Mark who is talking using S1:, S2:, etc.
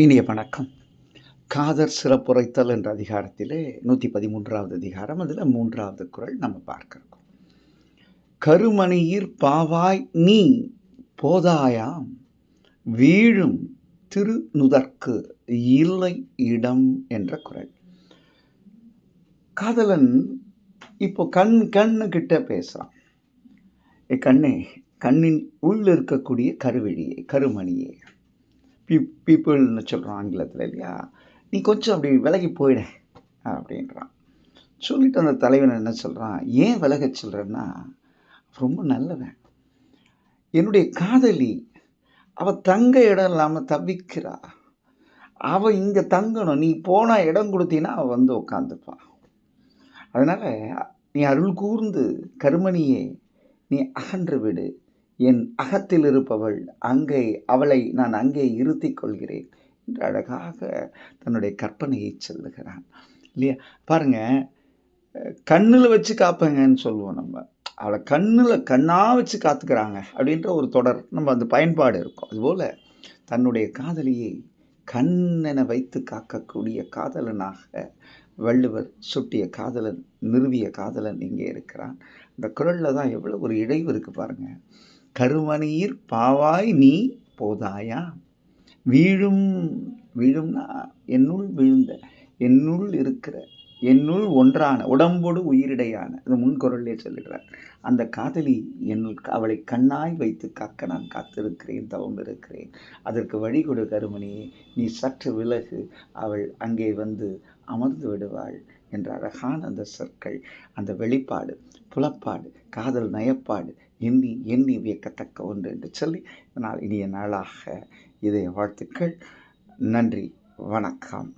S1: இனிய வணக்கம். காதற் சிறப்புரைத்தல் என்ற அதிகாரத்திலே 113வது அதிகாரம். அதில் 3வது குறள் நம்ம பார்க்கிறோம். கருமணியிற் பாவாய் நீ போதாயாம் வீழும் திருநுதற்கு இல்லை இடம் என்ற குறள். காதலன் இப்போ கண்ணு கிட்ட பேசுறான். கண்ணே, கண்ணின் உள்ள இருக்கக்கூடிய கருவிழியை, கருமணியை, பீப்புள்னு சொல்கிறோம் ஆங்கிலத்தில் இல்லையா, நீ கொஞ்சம் அப்படி விலகி போயிட அப்படின்றான். சொல்லிட்டு அந்த தலைவன் என்ன சொல்கிறான், ஏன் விலக சொல்கிறேன்னா, ரொம்ப நல்லவன், என்னுடைய காதலி அவள் தங்க இடம் இல்லாமல் தவிக்கிறா, அவள் இங்கே தங்கணும், நீ போனால் இடம் கொடுத்தீன்னா அவள் வந்து உட்காந்துப்பான். அதனால் நீ அருள் கூர்ந்து கருமணியே நீ அகன்று விடு, என் அகத்தில் இருப்பவள் அங்கே, அவளை நான் அங்கே இருத்திக் கொள்கிறேன் என்று அழகாக தன்னுடைய கற்பனையை சொல்லுகிறான் இல்லையா. பாருங்க, கண்ணில் வச்சு காப்பேங்கன்னு சொல்லுவோம் நம்ம, அவளை கண்ணாக வச்சு காத்துக்கிறாங்க அப்படின்ற ஒரு தொடர் நம்ம அந்த பயன்பாடு இருக்கும். அதுபோல் தன்னுடைய காதலியை கண்ணென வைத்து காக்கக்கூடிய காதலனாக வள்ளுவர் சுட்டிய காதலன், நிறுவிய காதலன் இங்கே இருக்கிறான். இந்த குறளில் தான் எவ்வளோ ஒரு இழைவு இருக்குது பாருங்கள். கருமணியிற் பாவாய் நீ போதாயா, வீழும்னா என்னுள் விழுந்த, என்னுள் இருக்கிற, என்னுள் ஒன்றான, உடம்போடு உயிரிடையான, அது முன்குறளிலே சொல்லுகிறார். அந்த காதலி என்னுள், அவளை கண்ணாய் வைத்து காக்க நான் காத்திருக்கிறேன், தவம் இருக்கிறேன், அதற்கு வழி கொடு கருமணியே, நீ சற்று விலகு, அவள் அங்கே வந்து அமர்ந்து விடுவாள் என்ற அழகான அந்த சொற்கள், அந்த வெளிப்பாடு, புலப்பாடு, காதல் நயப்பாடு எண்ணி எண்ணி வியக்கத்தக்க ஒன்று என்று சொல்லி இனிய நாளாக இதய வாழ்த்துக்கள். நன்றி, வணக்கம்.